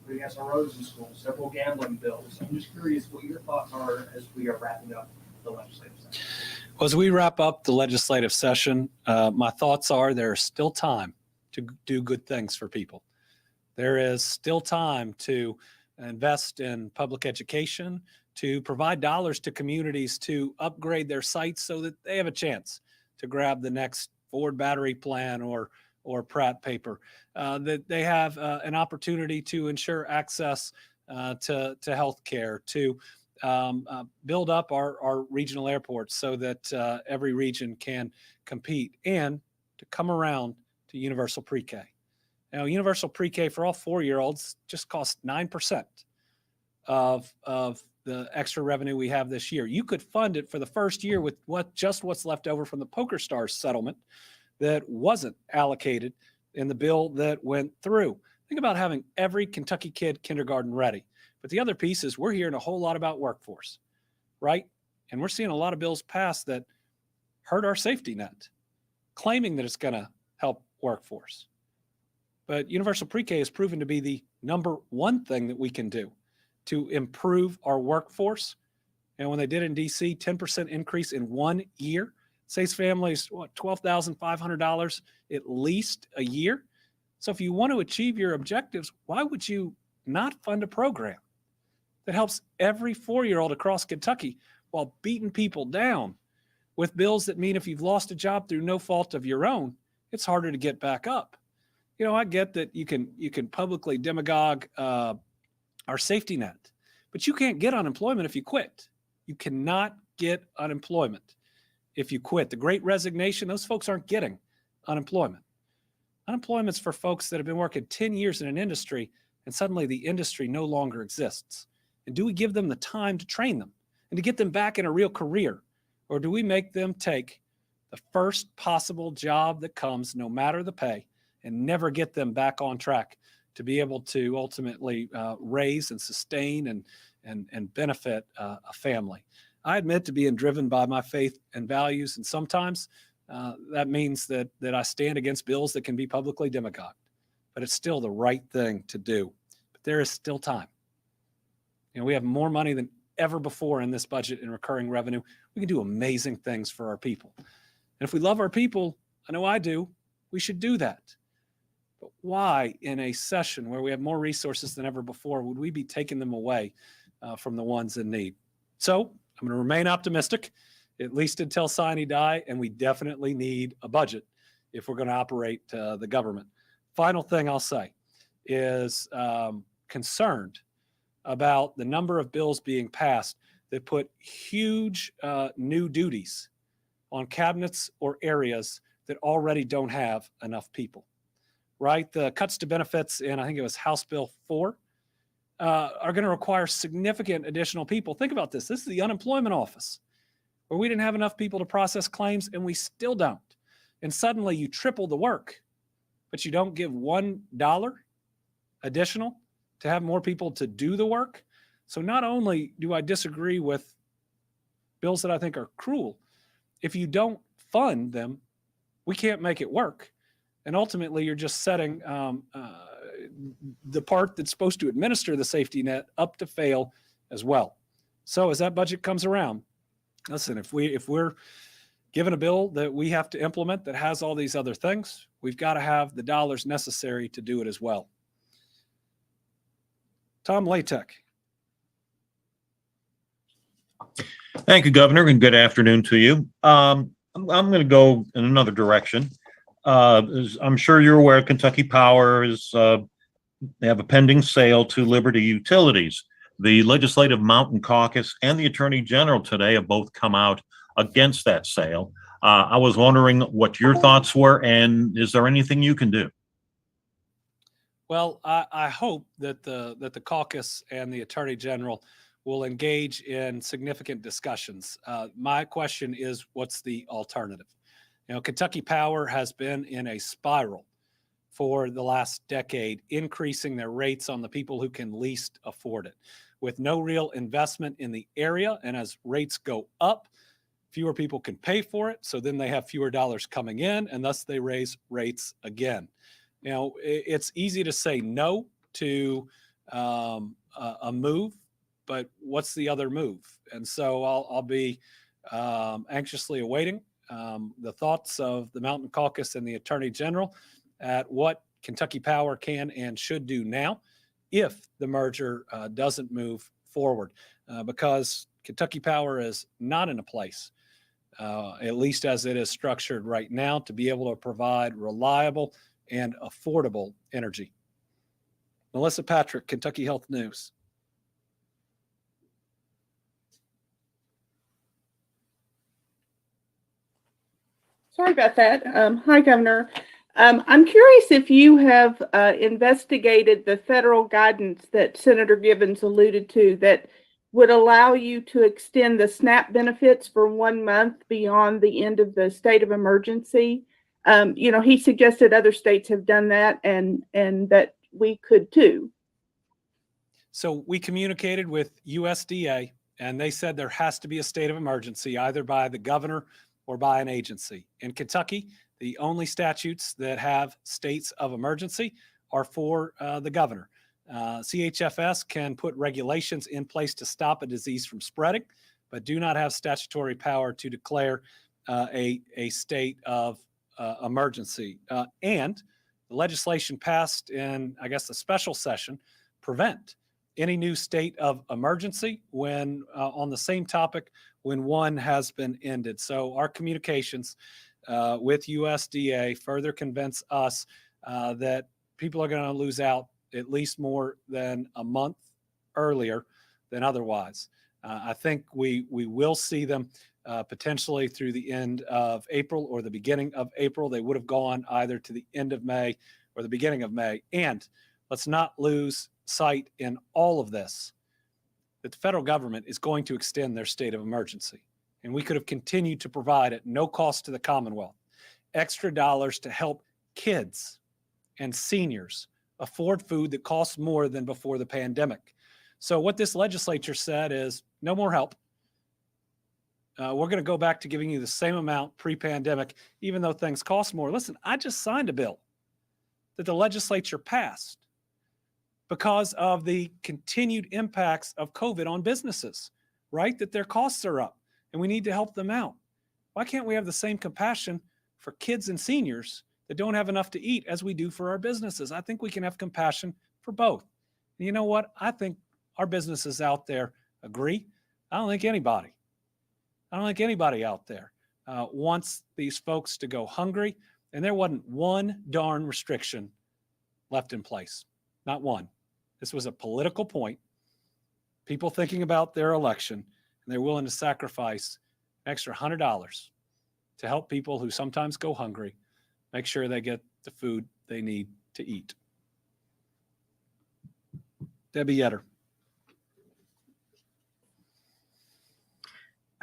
putting SROs in schools, several gambling bills. I'm just curious what your thoughts are as we are wrapping up the legislative session. Well, as we wrap up the legislative session, my thoughts are there's still time to do good things for people. There is still time to invest in public education, to provide dollars to communities to upgrade their sites so that they have a chance to grab the next Ford battery plan or Pratt paper, that they have an opportunity to ensure access to health care, to build up our regional airports so that every region can compete, and to come around to universal pre-K. Now, universal pre-K for all 4-year-olds just costs 9% of the extra revenue we have this year. You could fund it for the first year with what's left over from the Poker Stars settlement that wasn't allocated in the bill that went through. Think about having every Kentucky kid kindergarten ready. But the other piece is we're hearing a whole lot about workforce, right? And we're seeing a lot of bills pass that hurt our safety net, claiming that it's going to help workforce. But universal pre-K has proven to be the number one thing that we can do to improve our workforce. And when they did in DC, 10% increase in 1 year, saves families, $12,500 at least a year. So if you want to achieve your objectives, why would you not fund a program that helps every 4-year-old across Kentucky while beating people down with bills that mean if you've lost a job through no fault of your own, it's harder to get back up. I get that you can publicly demagogue our safety net, but you can't get unemployment if you quit. You cannot get unemployment if you quit. The Great Resignation, those folks aren't getting unemployment. Unemployment's for folks that have been working 10 years in an industry and suddenly the industry no longer exists. And do we give them the time to train them and to get them back in a real career? Or do we make them take the first possible job that comes, no matter the pay, and never get them back on track to be able to ultimately raise and sustain and benefit a family? I admit to being driven by my faith and values, and sometimes that means that I stand against bills that can be publicly demagogued, but it's still the right thing to do. But there is still time. We have more money than ever before in this budget in recurring revenue. We can do amazing things for our people. And if we love our people, I know I do, we should do that. But why, in a session where we have more resources than ever before, would we be taking them away from the ones in need? So I'm going to remain optimistic, at least until sine die, and we definitely need a budget if we're going to operate the government. Final thing I'll say is concerned about the number of bills being passed that put huge new duties on cabinets or areas that already don't have enough people, right? The cuts to benefits in, I think it was House Bill 4, are going to require significant additional people. Think about this. This is the unemployment office where we didn't have enough people to process claims, and we still don't. And suddenly you triple the work, but you don't give $1 additional to have more people to do the work. So not only do I disagree with bills that I think are cruel, if you don't fund them, we can't make it work. And ultimately, you're just setting the part that's supposed to administer the safety net up to fail as well. So as that budget comes around, listen, if we're given a bill that we have to implement that has all these other things, we've got to have the dollars necessary to do it as well. Tom Latek. Thank you, Governor, and good afternoon to you. I'm going to go in another direction. As I'm sure you're aware, Kentucky Power is they have a pending sale to Liberty Utilities. The Legislative Mountain Caucus and the Attorney General today have both come out against that sale. I was wondering what your thoughts were, and is there anything you can do? Well, I hope that the caucus and the Attorney General will engage in significant discussions. My question is, what's the alternative? Kentucky Power has been in a spiral for the last decade, increasing their rates on the people who can least afford it, with no real investment in the area. And as rates go up, fewer people can pay for it. So then they have fewer dollars coming in, and thus they raise rates again. It's easy to say no to a move, but what's the other move? And so I'll be anxiously awaiting the thoughts of the Mountain Caucus and the Attorney General at what Kentucky Power can and should do now if the merger doesn't move forward, because Kentucky Power is not in a place, at least as it is structured right now, to be able to provide reliable and affordable energy. Melissa Patrick, Kentucky Health News. Sorry about that. Hi, Governor. I'm curious if you have investigated the federal guidance that Senator Gibbons alluded to that would allow you to extend the SNAP benefits for 1 month beyond the end of the state of emergency. He suggested other states have done that and that we could too. So we communicated with USDA, and they said there has to be a state of emergency either by the governor or by an agency. In Kentucky, the only statutes that have states of emergency are for the governor. CHFS can put regulations in place to stop a disease from spreading, but do not have statutory power to declare a state of emergency. And the legislation passed in, I guess, the special session prevent any new state of emergency when on the same topic when one has been ended. So our communications with USDA further convince us that people are going to lose out at least more than a month earlier than otherwise. I think we will see them potentially through the end of April or the beginning of April. They would have gone either to the end of May or the beginning of May. And let's not lose sight in all of this that the federal government is going to extend their state of emergency. And we could have continued to provide at no cost to the Commonwealth extra dollars to help kids and seniors afford food that costs more than before the pandemic. So what this legislature said is no more help. We're going to go back to giving you the same amount pre-pandemic, even though things cost more. Listen, I just signed a bill that the legislature passed because of the continued impacts of COVID on businesses, right? That their costs are up and we need to help them out. Why can't we have the same compassion for kids and seniors that don't have enough to eat as we do for our businesses? I think we can have compassion for both. And you know what? I think our businesses out there agree. I don't think anybody out there wants these folks to go hungry. And there wasn't one darn restriction left in place. Not one. This was a political point. People thinking about their election, and they're willing to sacrifice an extra $100 to help people who sometimes go hungry, make sure they get the food they need to eat. Debbie Yetter.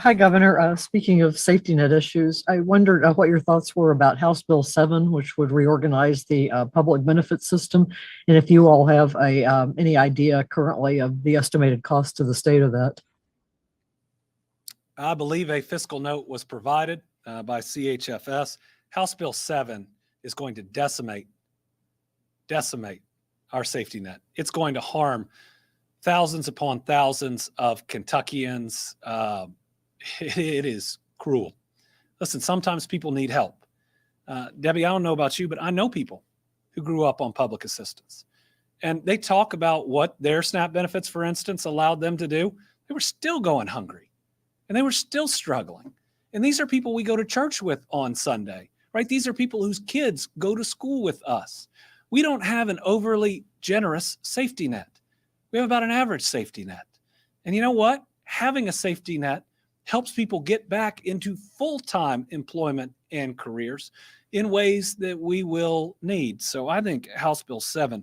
Hi, Governor. Speaking of safety net issues, I wondered what your thoughts were about House Bill 7, which would reorganize the public benefit system, and if you all have any idea currently of the estimated cost to the state of that. I believe a fiscal note was provided by CHFS. House Bill 7 is going to decimate our safety net. It's going to harm thousands upon thousands of Kentuckians. It is cruel. Listen, sometimes people need help. Debbie, I don't know about you, but I know people who grew up on public assistance. And they talk about what their SNAP benefits, for instance, allowed them to do. They were still going hungry and they were still struggling. And these are people we go to church with on Sunday, right? These are people whose kids go to school with us. We don't have an overly generous safety net. We have about an average safety net. And you know what? Having a safety net helps people get back into full-time employment and careers in ways that we will need. So I think House Bill 7,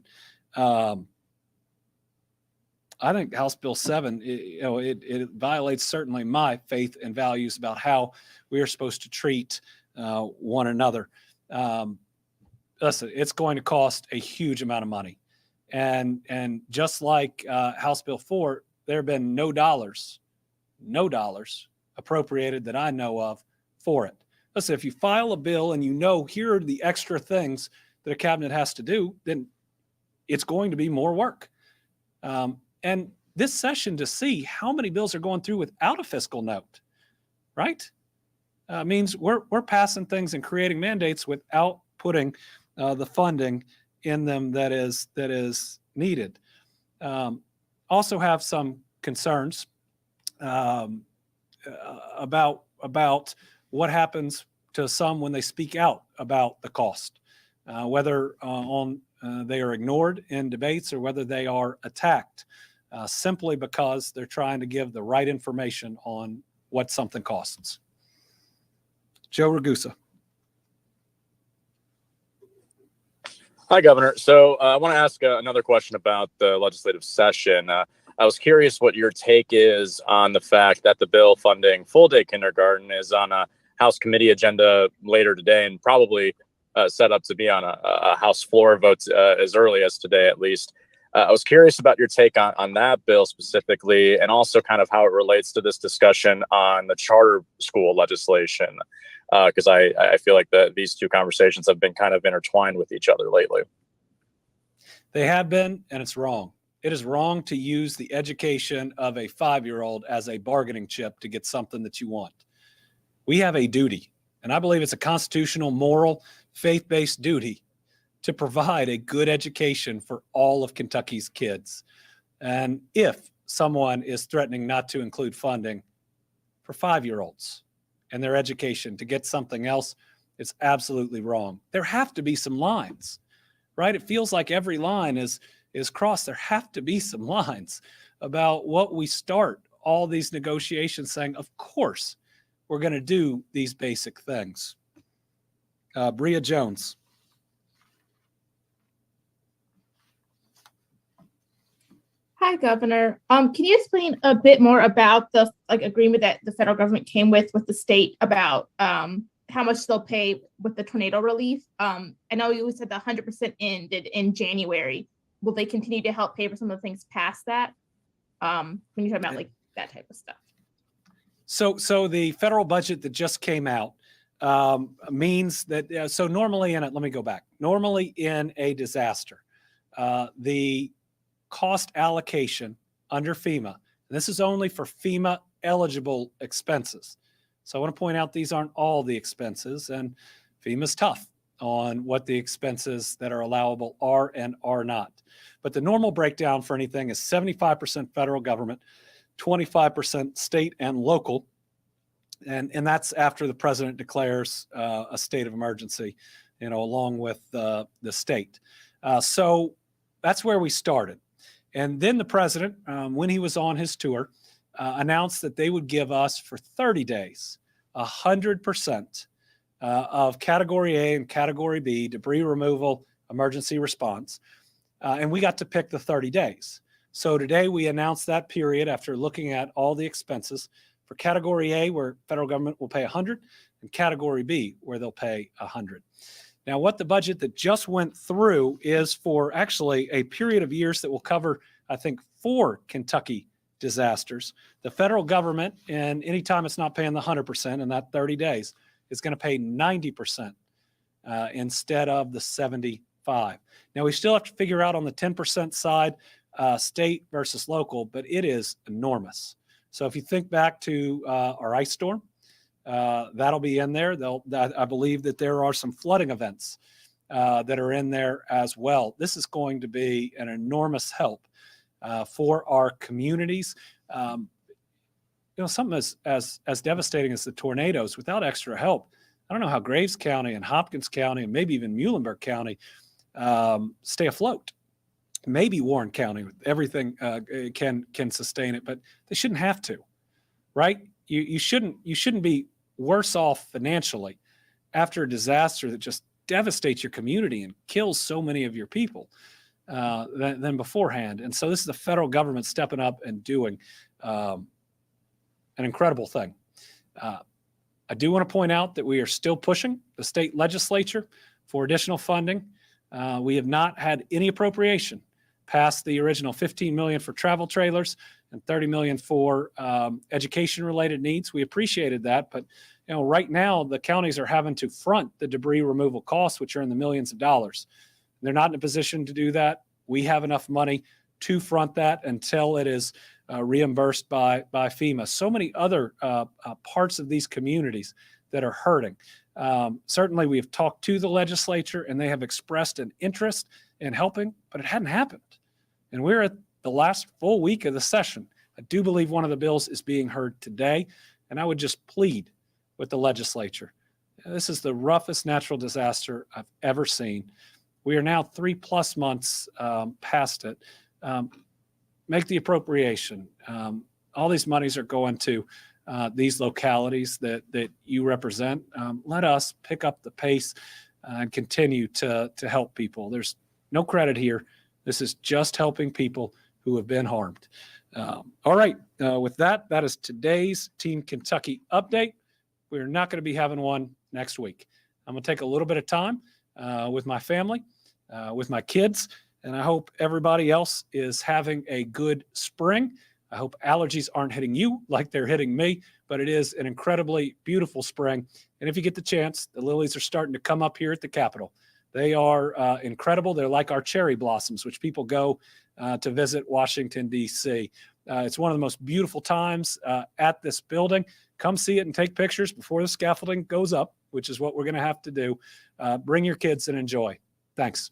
it violates certainly my faith and values about how we are supposed to treat one another. Listen, it's going to cost a huge amount of money. And just like House Bill 4, there have been no dollars appropriated that I know of for it. Listen, if you file a bill and you know here are the extra things that a cabinet has to do, then it's going to be more work. And this session to see how many bills are going through without a fiscal note, right? Means we're passing things and creating mandates without putting the funding in them that is needed. Also have some concerns about what happens to some when they speak out about the cost, whether they are ignored in debates or whether they are attacked simply because they're trying to give the right information on what something costs. Joe Ragusa. Hi, Governor. So I want to ask another question about the legislative session. I was curious what your take is on the fact that the bill funding full-day kindergarten is on a House committee agenda later today and probably set up to be on a House floor vote as early as today, at least. I was curious about your take on that bill specifically, and also kind of how it relates to this discussion on the charter school legislation, because I feel like these two conversations have been kind of intertwined with each other lately. They have been, and it's wrong. It is wrong to use the education of a 5-year-old as a bargaining chip to get something that you want. We have a duty, and I believe it's a constitutional, moral, faith-based duty to provide a good education for all of Kentucky's kids. And if someone is threatening not to include funding for 5-year-olds and their education to get something else, it's absolutely wrong. There have to be some lines, right? It feels like every line is crossed. There have to be some lines about what we start all these negotiations saying, of course, we're going to do these basic things. Bria Jones. Hi, Governor. Can you explain a bit more about the agreement that the federal government came with the state about how much they'll pay with the tornado relief? I know you said the 100% ended in January. Will they continue to help pay for some of the things past that? When you're talking about like that type of stuff. So the federal budget that just came out means that, so normally let me go back. Normally in a disaster, the cost allocation under FEMA, and this is only for FEMA eligible expenses. So I want to point out these aren't all the expenses, and FEMA's tough on what the expenses that are allowable are and are not. But the normal breakdown for anything is 75% federal government, 25% state and local, and that's after the president declares a state of emergency, along with the state. So that's where we started. And then the president, when he was on his tour, announced that they would give us for 30 days 100% of Category A and Category B debris removal emergency response. And we got to pick the 30 days. So today we announced that period after looking at all the expenses for Category A, where federal government will pay 100, and Category B, where they'll pay 100. Now, what the budget that just went through is for actually a period of years that will cover, I think, 4 Kentucky disasters. The federal government, and anytime it's not paying the 100% in that 30 days, is going to pay 90% instead of the 75. Now, we still have to figure out on the 10% side, state versus local, but it is enormous. So if you think back to our ice storm, that'll be in there. I believe that there are some flooding events that are in there as well. This is going to be an enormous help for our communities. Something as devastating as the tornadoes, without extra help, I don't know how Graves County and Hopkins County and maybe even Muhlenberg County stay afloat. Maybe Warren County with everything can sustain it, but they shouldn't have to, right? You shouldn't be worse off financially after a disaster that just devastates your community and kills so many of your people than beforehand. And so this is the federal government stepping up and doing an incredible thing. I do want to point out that we are still pushing the state legislature for additional funding. We have not had any appropriation past the original $15 million for travel trailers and $30 million for education-related needs. We appreciated that, but right now the counties are having to front the debris removal costs, which are in the millions of dollars. They're not in a position to do that. We have enough money to front that until it is reimbursed by FEMA. So many other parts of these communities that are hurting. Certainly, we have talked to the legislature, and they have expressed an interest in helping, but it hadn't happened. And we're at the last full week of the session. I do believe one of the bills is being heard today, and I would just plead with the legislature. This is the roughest natural disaster I've ever seen. We are now 3+ months past it. Make the appropriation. All these monies are going to these localities that you represent. Let us pick up the pace and continue to help people. There's no credit here. This is just helping people who have been harmed. All right. With that is today's Team Kentucky update. We're not going to be having one next week. I'm going to take a little bit of time with my family, with my kids, and I hope everybody else is having a good spring. I hope allergies aren't hitting you like they're hitting me, but it is an incredibly beautiful spring. And if you get the chance, the lilies are starting to come up here at the Capitol. They are incredible. They're like our cherry blossoms, which people go to visit Washington, D.C. It's one of the most beautiful times at this building. Come see it and take pictures before the scaffolding goes up, which is what we're going to have to do. Bring your kids and enjoy. Thanks.